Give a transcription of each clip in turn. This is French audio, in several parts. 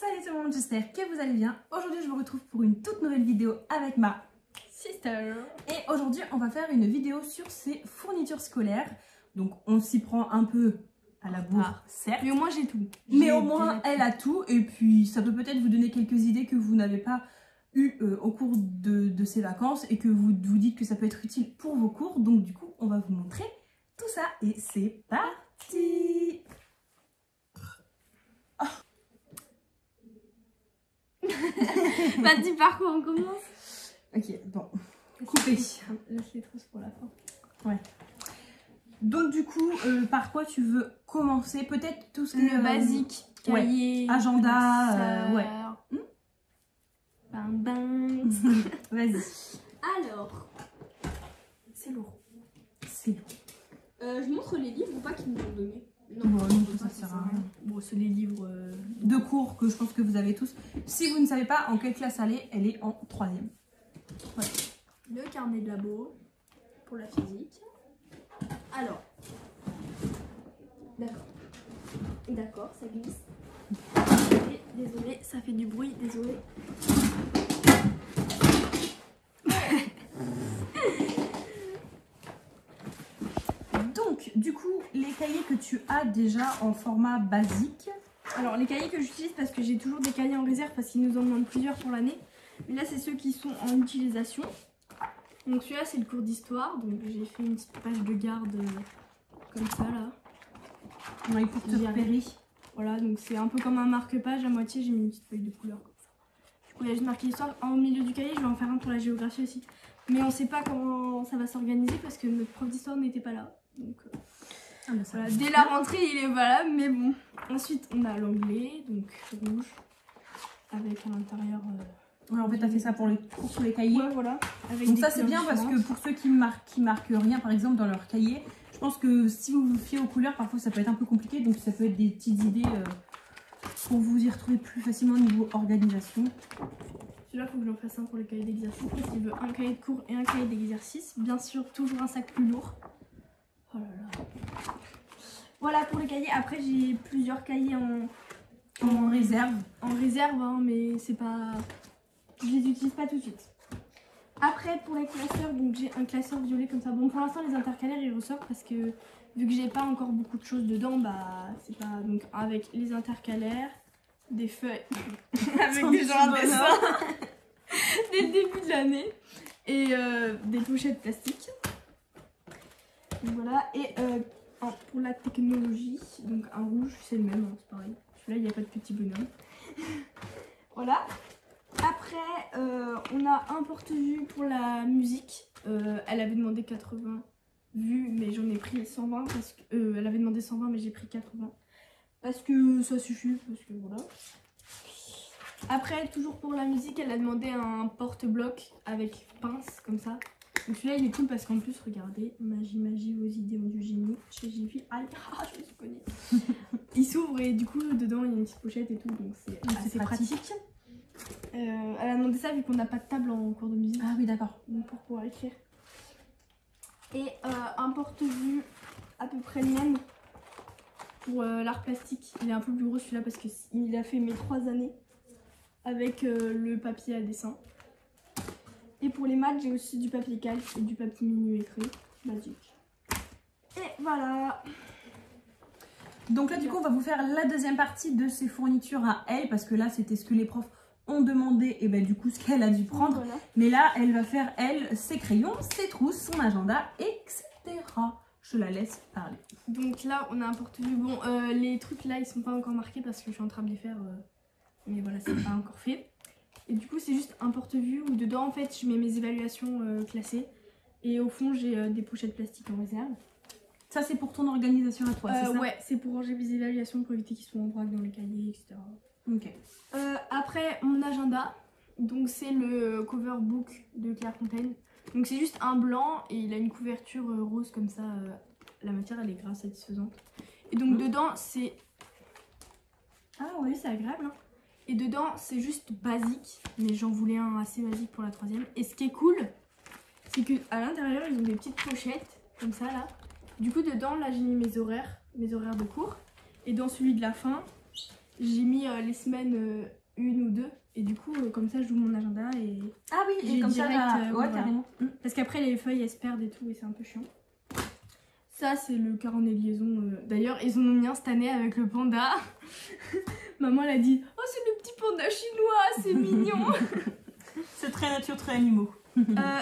Salut tout le monde, j'espère que vous allez bien. Aujourd'hui je vous retrouve pour une toute nouvelle vidéo avec ma sister. Et aujourd'hui on va faire une vidéo sur ses fournitures scolaires. Donc on s'y prend un peu à la bourre, certes. Mais au moins j'ai tout. Mais au moins elle a tout et puis ça peut peut-être vous donner quelques idées que vous n'avez pas eues au cours de ces vacances et que vous vous dites que ça peut être utile pour vos cours. Donc du coup on va vous montrer tout ça et c'est parti. Vas-y, par quoi on commence? Ok, bon. Coupé. Laisse les trousses pour la fin. Ouais. Donc du coup, par quoi tu veux commencer? Peut-être tout ce qui est basique. Cahier, ouais. Agenda, ouais. Ben. Vas-y. Alors, c'est lourd. C'est lourd. Je montre les livres ou pas qu'ils nous ont donné? Non, non, ça sert à rien. Bon, c'est les livres de cours que je pense que vous avez tous. Si vous ne savez pas en quelle classe elle est en 3e. Ouais. Le carnet de labo pour la physique. Alors, d'accord, ça glisse. Et, désolé, ça fait du bruit, désolé. Donc, du coup, les cahiers que tu as déjà en format basique. Alors, les cahiers que j'utilise parce que j'ai toujours des cahiers en réserve parce qu'ils nous en demandent plusieurs pour l'année. Mais là, c'est ceux qui sont en utilisation. Donc, celui-là, c'est le cours d'histoire. Donc, j'ai fait une petite page de garde comme ça, là. Ouais, pour te repérer. Voilà, donc c'est un peu comme un marque-page à moitié. J'ai mis une petite feuille de couleur comme ça. Du coup, il y a juste marqué l'histoire. En milieu du cahier, je vais en faire un pour la géographie aussi. Mais on ne sait pas comment ça va s'organiser parce que notre prof d'histoire n'était pas là. Donc, voilà, dès la rentrée, il est valable, mais bon. Ensuite, on a l'anglais, donc rouge, avec à l'intérieur. Ouais, en fait, tu as fait ça pour les cours sur les cahiers. Ouais, voilà. Avec donc, ça, c'est bien parce que pour ceux qui marquent rien, par exemple, dans leur cahier, je pense que si vous vous fiez aux couleurs, parfois ça peut être un peu compliqué. Donc, ça peut être des petites idées pour vous y retrouver plus facilement au niveau organisation. Celui-là, il faut que j'en fasse un pour les cahiers d'exercice. Il veut un cahier de cours et un cahier d'exercice. Bien sûr, toujours un sac plus lourd. Oh là là. Voilà pour les cahiers. Après, j'ai plusieurs cahiers en réserve. En réserve, hein, mais c'est pas... Je les utilise pas tout de suite. Après, pour les classeurs, donc j'ai un classeur violet comme ça. Bon, pour l'instant, les intercalaires, ils ressortent parce que vu que j'ai pas encore beaucoup de choses dedans, bah, c'est pas... Donc, avec les intercalaires, des feuilles, avec des genres de dessins dès le début de l'année, et des pochettes plastiques. Donc voilà, et pour la technologie, donc un rouge, c'est le même, hein, c'est pareil. Celui-là, il n'y a pas de petit bonhomme. Voilà. Après, on a un porte-vue pour la musique. Elle avait demandé 80 vues, mais j'en ai pris 120 parce que... elle avait demandé 120, mais j'ai pris 80. Parce que ça suffit, parce que voilà. Après, toujours pour la musique, elle a demandé un porte-bloc avec pince, comme ça. Donc celui-là, il est cool parce qu'en plus, regardez, magie, vos idées ont du génie. Chez Jiffy, aïe, je me suis cognée. Il s'ouvre et du coup, dedans, il y a une petite pochette et tout, donc c'est assez pratique. Elle a demandé ça vu qu'on n'a pas de table en cours de musique. Ah oui, d'accord. Pour pouvoir écrire. Et un porte-vue à peu près le même pour l'art plastique. Il est un peu plus gros celui-là parce qu'il a fait mes 3 années avec le papier à dessin. Et pour les maths, j'ai aussi du papier calque et du papier millimétré basique. Et voilà. Donc là, du coup, on va vous faire la deuxième partie de ses fournitures à elle parce que là, c'était ce que les profs ont demandé et ben du coup ce qu'elle a dû prendre. Voilà. Mais là, elle va faire, elle, ses crayons, ses trousses, son agenda, etc. Je la laisse parler. Donc là, on a un porte-vue. Bon, les trucs là, ils sont pas encore marqués parce que je suis en train de les faire. Mais voilà, c'est pas encore fait. Et du coup, c'est juste un porte-vue où dedans, en fait, je mets mes évaluations classées. Et au fond, j'ai des pochettes plastiques en réserve. Ça, c'est pour ton organisation à toi, c'est ça? Ouais, c'est pour ranger mes évaluations pour éviter qu'ils soient en vrac dans les cahiers, etc. Ok. Après, mon agenda. Donc, c'est le cover book de Clairefontaine. Donc, c'est juste un blanc et il a une couverture rose comme ça. La matière, elle est grasse, satisfaisante. Et donc, dedans, c'est... Ah oui, c'est agréable, hein. Et dedans, c'est juste basique, mais j'en voulais un assez basique pour la 3e. Et ce qui est cool, c'est qu'à l'intérieur, ils ont des petites pochettes, comme ça, là. Du coup, dedans, là, j'ai mis mes horaires de cours. Et dans celui de la fin, j'ai mis les semaines 1 ou 2. Et du coup, comme ça, je joue mon agenda et... Ah oui, et comme direct, ça, ouais, voilà. carrément. Parce qu'après, les feuilles, elles se perdent et tout, et c'est un peu chiant. Ça, c'est le carnet de liaison. D'ailleurs, ils en ont mis un cette année avec le panda. Maman, elle a dit « Oh, c'est le petit panda chinois, c'est mignon !» C'est très nature, très animaux.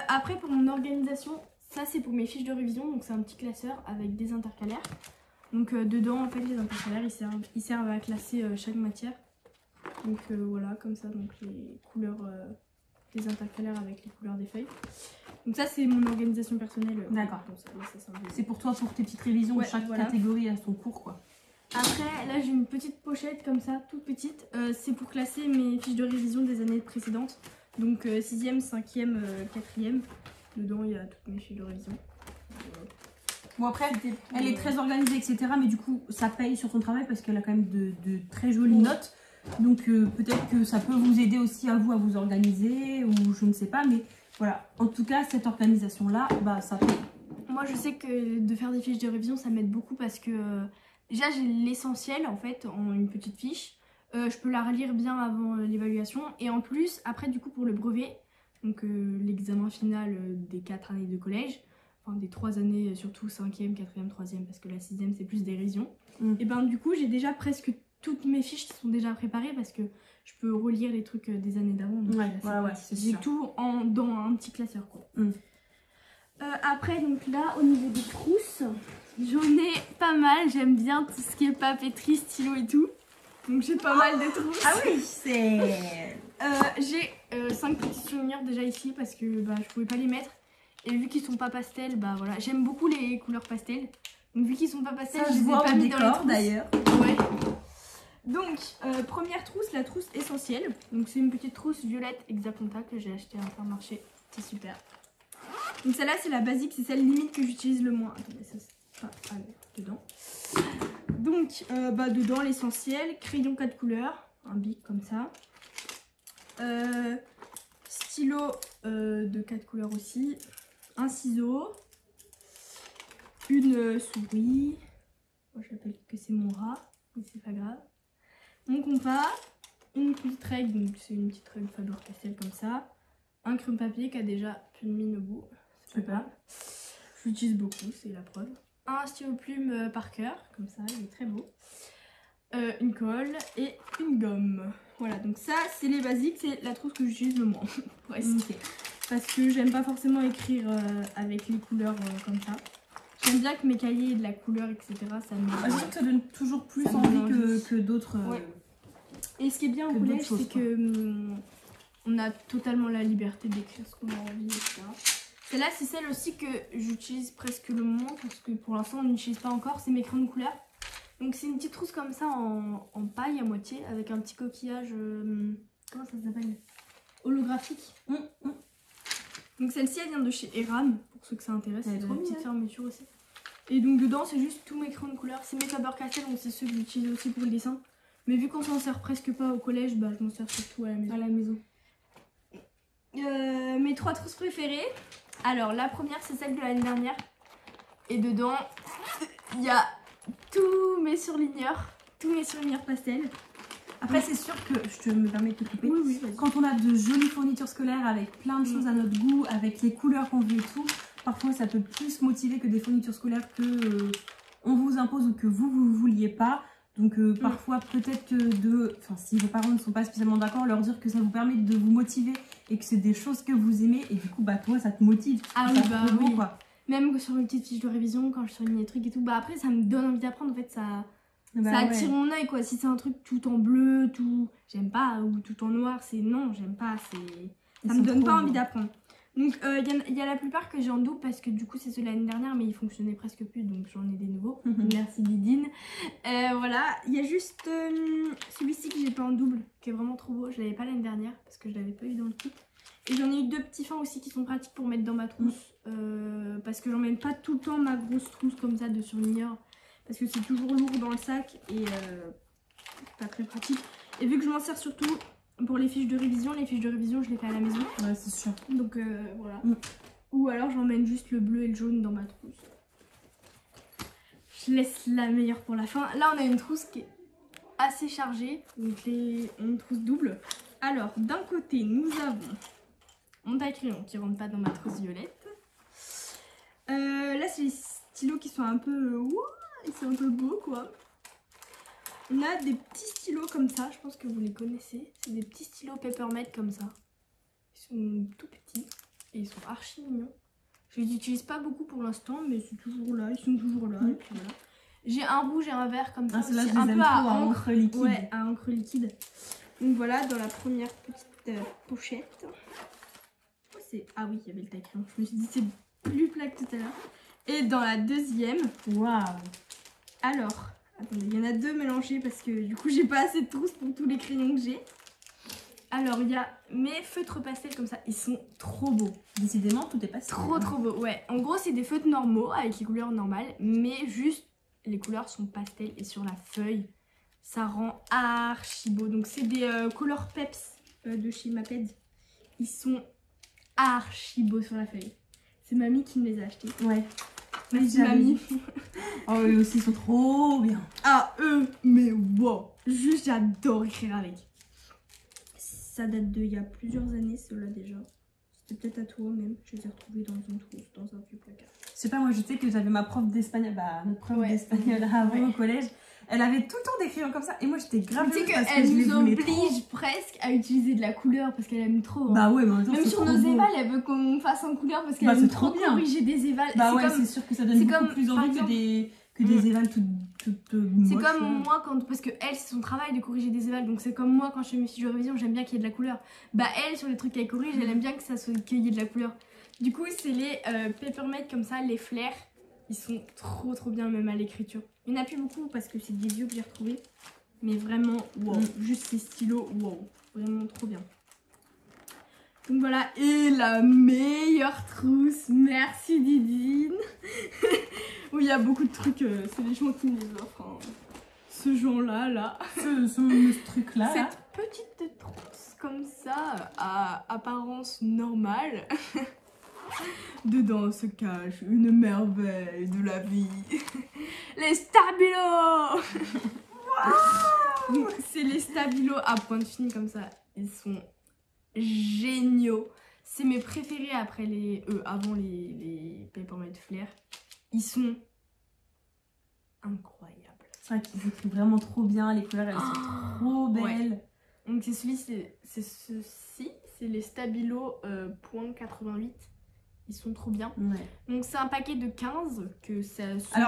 Après, pour mon organisation, ça, c'est pour mes fiches de révision. Donc, c'est un petit classeur avec des intercalaires. Donc, dedans, en fait, les intercalaires, ils servent à classer chaque matière. Donc voilà, comme ça, donc les couleurs des intercalaires avec les couleurs des feuilles. Donc ça, c'est mon organisation personnelle. D'accord. C'est pour toi, pour tes petites révisions, ouais, chaque catégorie a son cours, quoi. Après, là, j'ai une petite pochette comme ça, toute petite. C'est pour classer mes fiches de révision des années précédentes. Donc 6e, 5e, 4e. Dedans, il y a toutes mes fiches de révision. Bon, après, elle est très organisée, etc. Mais du coup, ça paye sur son travail parce qu'elle a quand même de très jolies notes. Donc peut-être que ça peut vous aider aussi à vous organiser ou je ne sais pas, mais voilà, en tout cas cette organisation là, bah ça peut. Moi je sais que de faire des fiches de révision ça m'aide beaucoup parce que déjà j'ai l'essentiel en fait en une petite fiche, je peux la relire bien avant l'évaluation et en plus après du coup pour le brevet, donc l'examen final des 4 années de collège, enfin des 3 années surtout 5e, 4e, 3e parce que la 6e c'est plus des révisions, et ben du coup j'ai déjà presque toutes mes fiches qui sont déjà préparées parce que je peux relire les trucs des années d'avant. Ouais, j'ai tout dans un petit classeur quoi. Après donc là au niveau des trousses, j'en ai pas mal, j'aime bien tout ce qui est papeterie, stylo et tout. Donc j'ai pas mal de trousses. Ah oui, c'est... j'ai 5 petits souvenirs déjà ici parce que bah, je pouvais pas les mettre. Et vu qu'ils sont pas pastels, bah voilà, j'aime beaucoup les couleurs pastel. Donc vu qu'ils sont pas pastels, je les ai pas mis dans les trousses d'ailleurs. Ouais. Donc, première trousse, la trousse essentielle. Donc, c'est une petite trousse violette Exaconta que j'ai acheté à Intermarché. C'est super. Donc, celle-là, c'est la basique, c'est celle limite que j'utilise le moins. Attendez, ça c'est pas dedans. Donc, dedans, l'essentiel, crayon 4 couleurs, un bic comme ça. Stylo de 4 couleurs aussi. Un ciseau. Une souris. Moi, j'appelle que c'est mon rat, mais c'est pas grave. Mon compas, une petite règle, donc c'est une petite règle Faber Castell comme ça, un crayon papier qui a déjà une mine au bout, c'est pas grave. Je l'utilise beaucoup, c'est la preuve. Un stylo plume Parker, comme ça, il est très beau. Une colle et une gomme. Voilà, donc ça c'est les basiques, c'est la trousse que j'utilise le moins, presque. Parce que j'aime pas forcément écrire avec les couleurs comme ça. J'aime bien que mes cahiers aient de la couleur, etc. Ça donne toujours plus envie que d'autres. Ouais. Et ce qui est bien au collège, c'est que on a totalement la liberté d'écrire ce qu'on a envie, etc. Celle-là, c'est celle aussi que j'utilise presque le moins parce que pour l'instant, on n'utilise pas encore. C'est mes crayons de couleur. Donc, c'est une petite trousse comme ça en paille à moitié avec un petit coquillage. Comment ça s'appelle? Holographique. Donc, celle-ci, elle vient de chez Eram pour ceux que ça intéresse. C'est une petite fermeture aussi. Et donc, dedans, c'est juste tous mes crayons de couleur. C'est mes Faber Castell, donc c'est ceux que j'utilise aussi pour le dessin. Mais vu qu'on s'en sert presque pas au collège, bah je m'en sers surtout à la maison. Mes 3 trousses préférées. Alors la première c'est celle de l'année dernière. Et dedans il y a tous mes surligneurs pastels. Après c'est sûr que, je me permets de te couper, quand on a de jolies fournitures scolaires avec plein de choses à notre goût, avec les couleurs qu'on veut et tout, parfois ça peut plus motiver que des fournitures scolaires que on vous impose ou que vous vouliez pas. Donc parfois peut-être que si vos parents ne sont pas spécialement d'accord, leur dire que ça vous permet de vous motiver et que c'est des choses que vous aimez et du coup bah toi ça te motive. Ah oui bah oui. Quoi. Même sur une petite fiche de révision quand je surligne les trucs et tout, bah après ça me donne envie d'apprendre en fait, ça attire mon œil quoi. Si c'est un truc tout en bleu, tout j'aime pas, ou tout en noir, c'est non j'aime pas, ça me donne pas envie d'apprendre. Donc il y a la plupart que j'ai en double parce que du coup c'est ceux de l'année dernière mais ils fonctionnaient presque plus donc j'en ai des nouveaux. Merci Didine. Voilà, il y a juste celui-ci que j'ai pas en double qui est vraiment trop beau. Je l'avais pas l'année dernière parce que je l'avais pas eu dans le kit. Et j'en ai eu 2 petits fins aussi qui sont pratiques pour mettre dans ma trousse parce que j'emmène pas tout le temps ma grosse trousse comme ça de surligneur parce que c'est toujours lourd dans le sac et pas très pratique. Et vu que je m'en sers surtout pour les fiches de révision je les fais à la maison. Ouais c'est sûr. Donc voilà. Ou alors j'emmène juste le bleu et le jaune dans ma trousse. Je laisse la meilleure pour la fin. Là on a une trousse qui est assez chargées. Donc on trousse double. Alors d'un côté nous avons mon taille-crayon qui rentre pas dans ma trousse violette. Là c'est les stylos qui sont un peu... ils sont un peu beaux quoi. On a des petits stylos comme ça, je pense que vous les connaissez. C'est des petits stylos Papermate comme ça. Ils sont tout petits et ils sont archi mignons. Je les utilise pas beaucoup pour l'instant, mais c'est toujours là, ils sont toujours là. Et puis voilà. J'ai un rouge et un vert comme ça. C'est un peu à encre liquide. Ouais, à encre liquide. Donc voilà, dans la première petite pochette. Ah oui, il y avait le taille-crayon. Je me suis dit c'est plus plat que tout à l'heure. Et dans la deuxième, waouh. Alors, attendez, il y en a deux mélangés parce que du coup j'ai pas assez de trousse pour tous les crayons que j'ai. Alors il y a mes feutres pastels comme ça, ils sont trop beaux. Décidément tout est pastel. Trop beau, ouais. En gros c'est des feutres normaux avec les couleurs normales, mais juste les couleurs sont pastel et sur la feuille ça rend archi beau. Donc c'est des Color Peps de chez Maped. Ils sont archi beaux sur la feuille. C'est mamie qui me les a achetés. Ouais. Merci mamie. Oh eux aussi ils sont trop bien. Ah eux, mais wow. Juste j'adore écrire avec. Ça date de il y a plusieurs années ceux-là déjà. C'était peut-être à toi même. Je les ai retrouvés dans une trousse, dans un vieux placard. Je sais pas, moi je sais que j'avais ma prof d'espagnol, notre prof d'espagnol avant au collège. Elle avait tout le temps des crayons comme ça et moi j'étais grave. Tu sais qu'elle nous oblige presque à utiliser de la couleur parce qu'elle aime trop. Hein. Bah ouais, mais même sur nos évals, elle veut qu'on fasse en couleur parce qu'elle aime trop corriger des évals. Bah ouais, c'est sûr que ça donne beaucoup plus envie que des évals toutes c'est comme moi parce que elle c'est son travail de corriger des évals, donc c'est comme moi quand je fais mes studios révision, j'aime bien qu'il y ait de la couleur. Bah elle sur les trucs qu'elle corrige, elle aime bien qu'il y ait de la couleur. Du coup c'est les Papermate comme ça, les flares. Ils sont trop bien même à l'écriture. Il n'y en a plus beaucoup parce que c'est des vieux que j'ai retrouvés. Mais vraiment, wow. Juste ces stylos, wow. Vraiment trop bien. Donc voilà, et la meilleure trousse. Merci Didine. Où il y a beaucoup de trucs, c'est les gens qui me les offrent. Hein. Ce genre-là, ce truc-là. Cette petite trousse comme ça, à apparence normale. Dedans se cache une merveille de la vie. Les stabilos. Wow. C'est les stabilos à pointe fine comme ça. Ils sont géniaux. C'est mes préférés après avant les Papermate Flair. Ils sont incroyables. C'est vrai qu'ils écrivent vraiment trop bien. Les couleurs elles sont trop belles. Ouais. Donc c'est ceci. C'est les stabilos .88. Ils sont trop bien. Ouais. Donc c'est un paquet de 15 que ce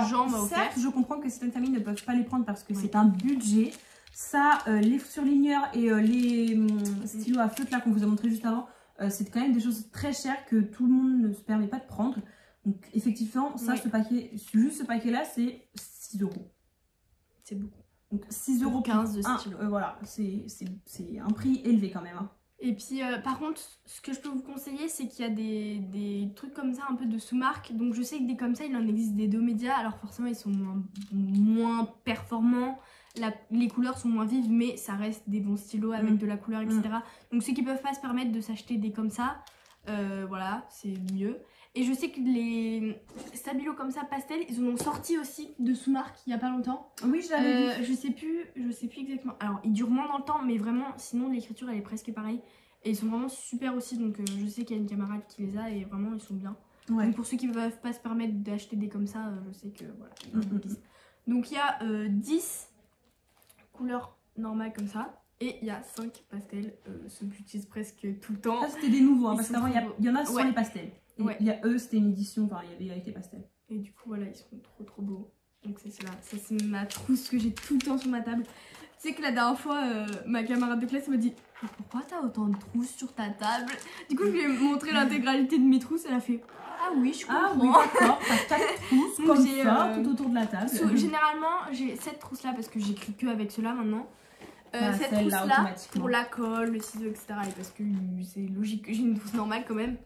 genre m'a offert. Certes, je comprends que certaines familles ne peuvent pas les prendre parce que c'est un budget. Ça, les surligneurs et les stylos à feutre là qu'on vous a montré juste avant, c'est quand même des choses très chères que tout le monde ne se permet pas de prendre. Donc effectivement, ça, juste ce paquet là, c'est 6 €. C'est beaucoup. Donc 6 € 15 de stylos. Voilà, c'est un prix élevé quand même. Hein. Et puis par contre, ce que je peux vous conseiller, c'est qu'il y a des trucs comme ça, un peu de sous-marque. Donc je sais que des comme ça, il en existe des Domédia. Alors forcément, ils sont moins performants. Les couleurs sont moins vives, mais ça reste des bons stylos avec de la couleur, etc. Donc ceux qui peuvent pas se permettre de s'acheter des comme ça, voilà, c'est mieux. Et je sais que les stabilos comme ça, pastel, ils en ont sorti aussi de sous-marque il y a pas longtemps. Oui, je l'avais vu. Je sais plus exactement. Alors, ils durent moins dans le temps, mais vraiment, sinon l'écriture elle est presque pareille. Et ils sont vraiment super aussi, donc je sais qu'il y a une camarade qui les a et vraiment ils sont bien. Ouais. Donc pour ceux qui ne peuvent pas se permettre d'acheter des comme ça, je sais que voilà. Donc il y a 10 couleurs normales comme ça. Et il y a 5 pastels, ceux que j'utilise presque tout le temps. Ça c'était des nouveaux, hein, parce qu'avant il y en a sur les pastels. Il y a c'était une édition, enfin il y avait avec les pastels. Et du coup voilà, ils sont trop beaux. Donc c'est cela, ça c'est ma trousse que j'ai tout le temps sur ma table. Tu sais que la dernière fois, ma camarade de classe m'a dit « Pourquoi t'as autant de trousses sur ta table ?» Du coup je lui ai montré l'intégralité de mes trousses, elle a fait « Ah oui, je comprends. » Ah oui d'accord, t'as 4 trousses comme ça, tout autour de la table. Généralement j'ai cette trousse là parce que j'écris que avec cela maintenant. Cette trousse là pour la colle, le ciseau, etc. Et parce que c'est logique que j'ai une trousse normale quand même.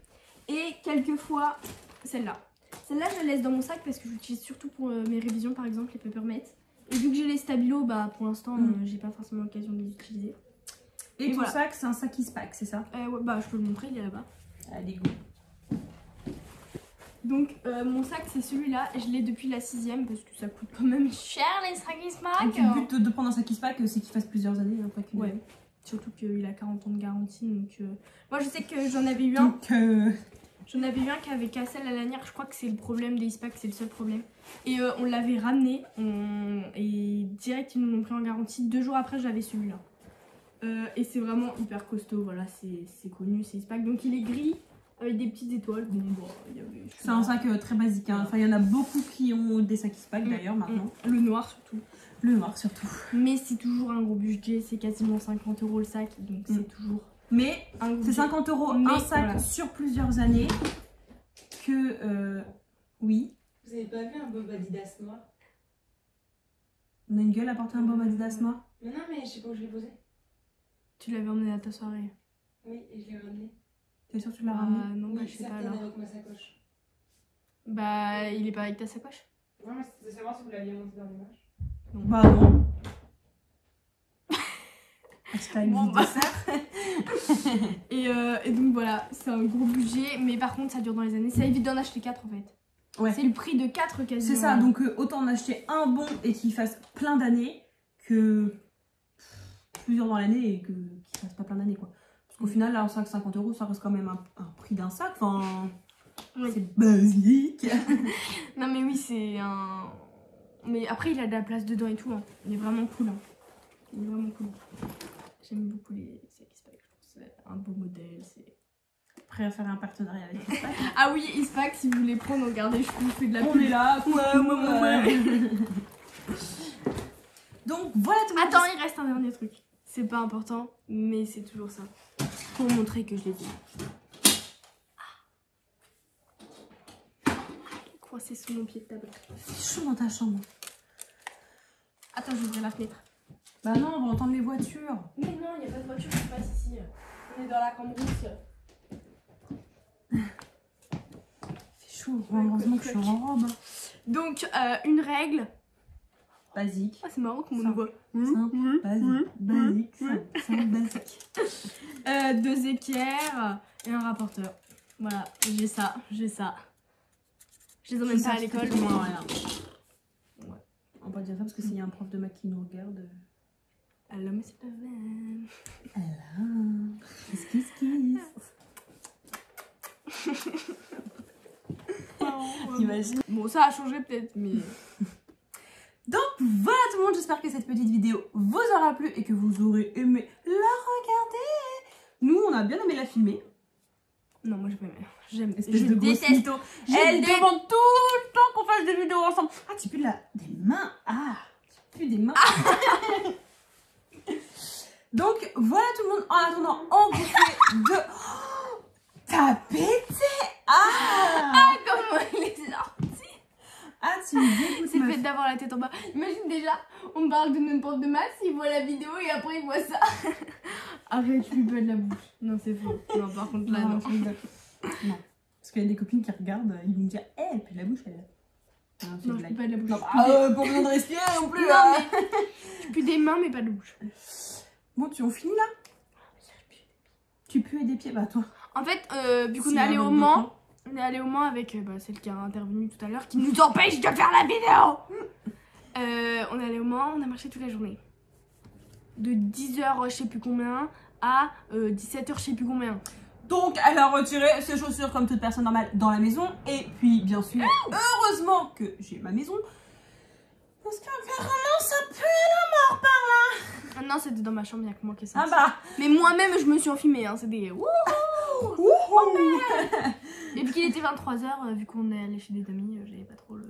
Et quelquefois celle-là. Celle-là je la laisse dans mon sac parce que j'utilise surtout pour mes révisions par exemple, les Papermate. Et vu que j'ai les stabilos, bah pour l'instant j'ai pas forcément l'occasion de les utiliser. Et ton sac c'est un sac Eastpak, c'est ça? Ouais, bah je peux le montrer, il est là-bas. Allez go. Donc mon sac c'est celui-là, je l'ai depuis la 6ème parce que ça coûte quand même cher les sacs Et Eastpak. puis le but de prendre un sac Eastpak, c'est qu'il fasse plusieurs années, hein, pas qu'une Ouais. année. Surtout qu'il a 40 ans de garantie, donc moi je sais que j'en avais eu un. Donc, J'en avais eu un qui avait cassé la lanière, je crois que c'est le problème des Eastpak, c'est le seul problème. Et on l'avait ramené, et direct ils nous l'ont pris en garantie, 2 jours après j'avais celui-là. Et c'est vraiment hyper costaud, voilà, c'est connu, c'est Eastpak. Donc il est gris, avec des petites étoiles. Bon, il y avait... c'est un sac très basique, hein. Enfin il y en a beaucoup qui ont des sacs Eastpak d'ailleurs maintenant. Le noir surtout. Le noir surtout. Mais c'est toujours un gros budget, c'est quasiment 50 € le sac, donc c'est toujours... Mais c'est 50 € Mais un sac voilà. sur plusieurs années que... oui. Vous avez pas vu un bob Adidas noir? On a une gueule à porter un bob Adidas noir. Mais non, mais je sais pas où je l'ai posé. Tu l'avais emmené à ta soirée? Oui, et je l'ai ramené. T'es sûre que tu l'as ramené? Non, bah Oui, je sais pas certaines alors. avec ma sacoche. Bah il est pas avec ta sacoche? Non, mais c'était de savoir si vous l'aviez monté dans l'image. Bah non. Hashtag Bon, vide bah. de serre. Et donc voilà, c'est un gros budget, mais par contre ça dure dans les années. Ça évite d'en acheter 4 en fait. Ouais. C'est le prix de 4 quasiment. C'est ça, donc autant en acheter un bon et qu'il fasse plein d'années que plusieurs dans l'année et qu'il fasse pas plein d'années quoi. Parce qu'au final, là, un sac 50 €, ça reste quand même un prix d'un sac. Enfin, Oui. c'est basique. Non mais oui, c'est un... Mais après il a de la place dedans et tout, hein. Il est vraiment cool, hein. Il est vraiment cool. J'aime beaucoup les sacs Eastpak, je trouve que c'est un beau modèle, c'est... Prêt à faire un partenariat avec Eastpak. Ah oui, Eastpak, si vous voulez prendre, regardez, je vous fais de la On pub. est là. Ouais. Donc voilà tout le monde. Attends, il reste un dernier truc. C'est pas important, mais c'est toujours ça. Pour montrer que je l'ai dit. Coincé sous mon pied de table. C'est chaud dans ta chambre. Attends, j'ouvre la fenêtre. Bah non, on va entendre les voitures. Mais non, il n'y a pas de voiture qui passe ici. On est dans la cambrousse. C'est chaud. Heureusement que je suis en robe. Donc, une règle. Basique. Ah, c'est marrant comment on Simple. le voit. Simple, basique, simple, basique. 2 équerres et un rapporteur. Voilà, j'ai ça, j'ai ça. Je les emmène pas à l'école. Ouais. On va pas dire ça parce que s'il y a un prof de maths qui nous regarde. Alors, mais c'est pas vrai. Alors, kiss. Imagine. Bon, ça a changé peut-être, mais... Donc voilà tout le monde, j'espère que cette petite vidéo vous aura plu et que vous aurez aimé la regarder. Nous, on a bien aimé la filmer. Non, moi j'aime. Espèce Je de grosse déteste. mytho. Elle demande tout le temps qu'on fasse des vidéos ensemble. Ah, tu pues des mains. Ah, tu pues des mains. Donc voilà tout le monde. En attendant, on vous fait de... Oh, t'as pété. Ah, comment il est sorti. Ah, tu me dégoûtes. C'est le meuf. fait d'avoir la tête en bas. Imagine déjà, on parle de notre prof de maths, il voit la vidéo et après il voit ça. Arrête, je lui peux de la bouche. Non, c'est faux. Non, par contre là, non. je rigole. Non. Parce qu'il y a des copines qui regardent, ils vont me dire, elle pue de la bouche, elle. Non, c'est Non, une je peux blague. pas de la bouche. Non, Je pue bah, pas besoin de respirer non plus. Non, hein. je pue des mains, mais pas de bouche. Bon, tu en finis là? Tu pues des pieds, bah toi. En fait, vu qu'on Si, est allé avec au d'autres, Mans, hein. on est allé au Mans avec celle qui a intervenu tout à l'heure, qui nous empêche de faire la vidéo. On est allé au Mans, on a marché toute la journée. De 10h je sais plus combien à 17h je sais plus combien. Donc, elle a retiré ses chaussures comme toute personne normale dans la maison. Et puis, bien sûr, heureusement que j'ai ma maison. Parce qu'apparemment, ça pue la mort par là. Ah non, c'était dans ma chambre, il y a que moi qui ai Ah senti. bah. Mais moi-même, je me suis enfumée, hein, c'est des... Wouhou. Et puis qu'il était 23h, vu qu'on est allé chez des amis, j'avais pas trop le...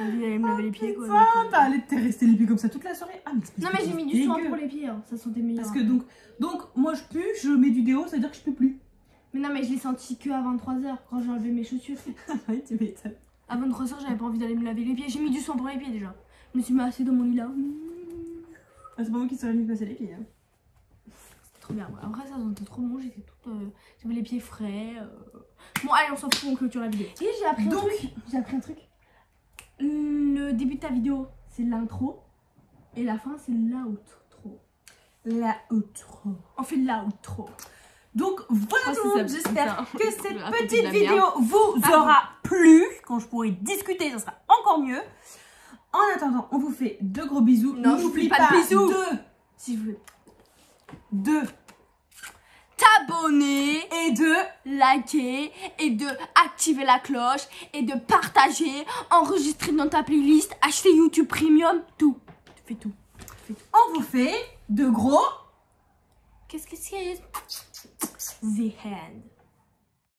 envie d'aller me laver les pieds, quoi. Ça, donc, t'es resté les pieds comme ça toute la soirée. Ah, mais espèce Non, de mais j'ai mis du soin dégueu. pour les pieds, hein, ça sentait meilleur. Parce que donc, moi je pue, je mets du déo, ça veut dire que je peux plus. Mais non, mais je l'ai senti que à 23h, quand j'ai enlevé mes chaussures. Ouais, tu m'étonnes. À 23h, j'avais pas envie d'aller me laver les pieds. J'ai mis du soin pour les pieds déjà. Je me suis mis assez dans mon lit là. Ah, c'est pas moi qui serais venu passer les pieds. Hein. C'était trop bien. Après, ça sentait trop bon. J'étais toute. J'avais les pieds frais. Bon, allez, on s'en fout, on clôture la vidéo. Et j'ai appris un truc. J'ai appris un truc. Le début de ta vidéo, c'est l'intro. Et la fin, c'est l'outro. La outro. On fait l'outro. Donc voilà tout le monde, j'espère que cette Raconter de petite la vidéo merde. vous aura plu. Quand je pourrai discuter, ça sera encore mieux. En attendant, on vous fait de gros bisous. Non, N'oublie pas pas de bisous. si je veux, de T'abonner, et de liker et de activer la cloche et de partager, enregistrer dans ta playlist, acheter YouTube Premium, tout. Tu fais tout. on vous fait de gros Qu'est-ce que c'est? The hand.